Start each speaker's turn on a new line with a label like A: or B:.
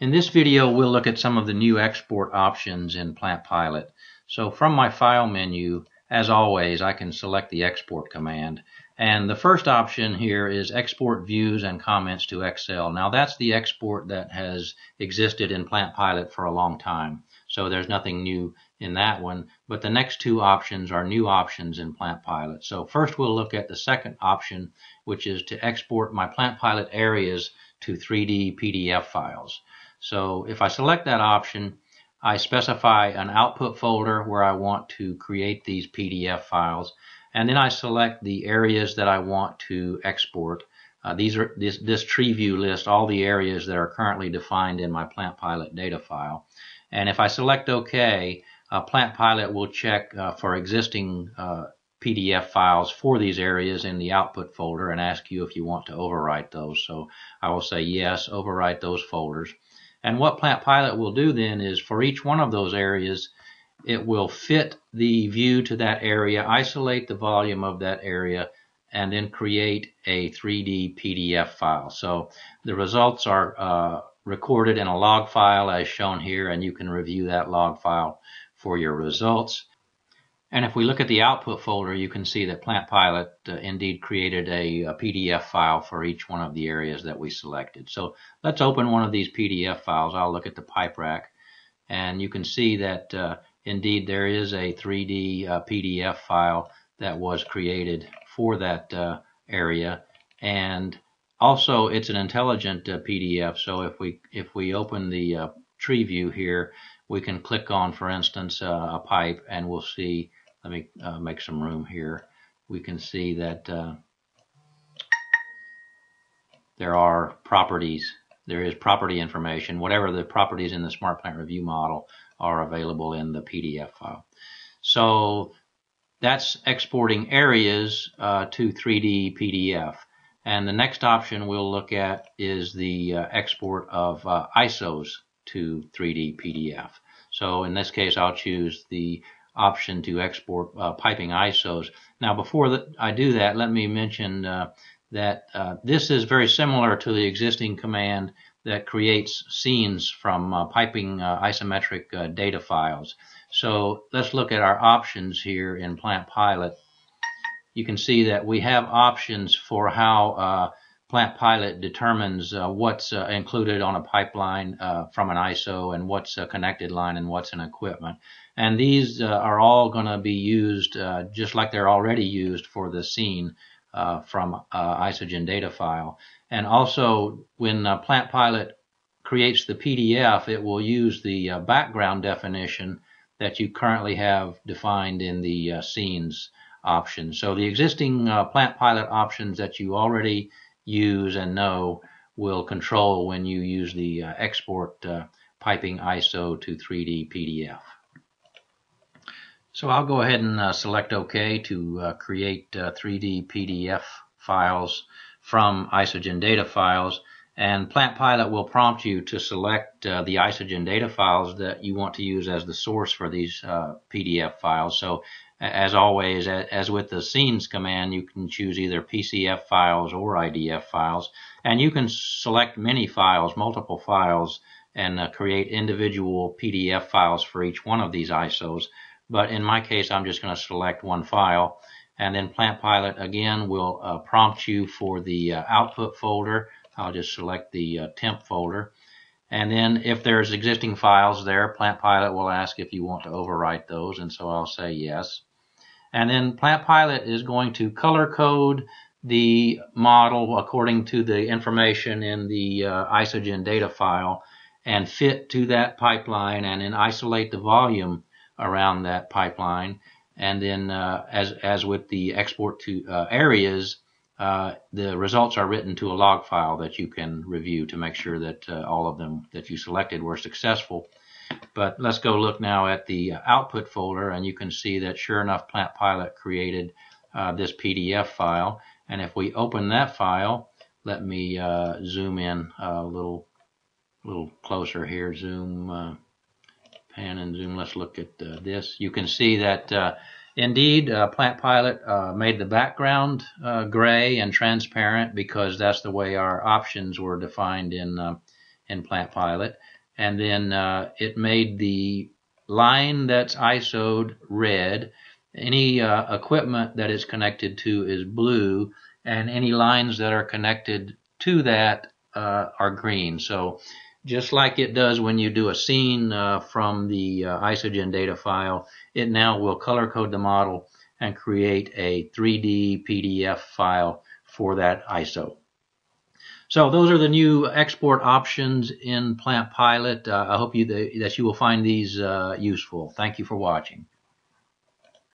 A: In this video, we'll look at some of the new export options in Plant Pilot. So from my File menu, as always, I can select the Export command. And the first option here is Export Views and Comments to Excel. Now that's the export that has existed in Plant Pilot for a long time. So there's nothing new in that one. But the next two options are new options in Plant Pilot. So first we'll look at the second option, which is to export my Plant Pilot areas to 3D PDF files. So if I select that option, I specify an output folder where I want to create these PDF files, and then I select the areas that I want to export. This tree view lists all the areas that are currently defined in my Plant Pilot data file. And if I select OK, Plant Pilot will check for existing PDF files for these areas in the output folder and ask you if you want to overwrite those. So I will say yes, overwrite those folders. And what Plant Pilot will do then is for each one of those areas, it will fit the view to that area, isolate the volume of that area, and then create a 3D PDF file. So the results are recorded in a log file as shown here, and you can review that log file for your results. And if we look at the output folder, you can see that Plant Pilot indeed created a PDF file for each one of the areas that we selected. So let's open one of these PDF files. I'll look at the pipe rack, and you can see that indeed there is a 3D PDF file that was created for that area. And also it's an intelligent PDF. So if we open the tree view here, we can click on, for instance, a pipe, and we'll see. Let me make some room here. We can see that there are properties. There is property information. Whatever the properties in the Smart Plant Review model are available in the PDF file. So that's exporting areas to 3D PDF. And the next option we'll look at is the export of ISOs to 3D PDF. So in this case, I'll choose the option to export piping ISOs. Now before I do that, let me mention that this is very similar to the existing command that creates scenes from piping isometric data files. So let's look at our options here in Plant Pilot. You can see that we have options for how Plant Pilot determines what's included on a pipeline from an ISO, and what's a connected line, and what's an equipment. And these are all going to be used just like they're already used for the scene from Isogen data file. And also when Plant Pilot creates the PDF, it will use the background definition that you currently have defined in the scenes option. So the existing Plant Pilot options that you already use and know will control when you use the export piping ISO to 3D PDF. So I'll go ahead and select OK to create 3D PDF files from Isogen data files, and Plant Pilot will prompt you to select the Isogen data files that you want to use as the source for these PDF files. So as always, as with the scenes command, you can choose either PCF files or IDF files, and you can select many files, multiple files, and create individual PDF files for each one of these ISOs. But in my case, I'm just going to select one file, and then Plant Pilot again will prompt you for the output folder. I'll just select the temp folder. And then if there's existing files there, Plant Pilot will ask if you want to overwrite those, and so I'll say yes. And then Plant Pilot is going to color code the model according to the information in the Isogen data file and fit to that pipeline, and then isolate the volume around that pipeline. And then as with the export to areas, the results are written to a log file that you can review to make sure that all of them that you selected were successful. But let's go look now at the output folder, and you can see that sure enough, Plant Pilot created this PDF file. And if we open that file, let me zoom in a little closer here. Zoom, pan and zoom. Let's look at this. You can see that indeed Plant Pilot made the background gray and transparent, because that's the way our options were defined in in Plant Pilot, and then it made the line that's ISO'd red. Any equipment that it's connected to is blue, and any lines that are connected to that are green. So just like it does when you do a scene from the isogen data file, it now will color code the model and create a 3D PDF file for that ISO. So those are the new export options in Plant Pilot. I hope that you will find these useful. Thank you for watching.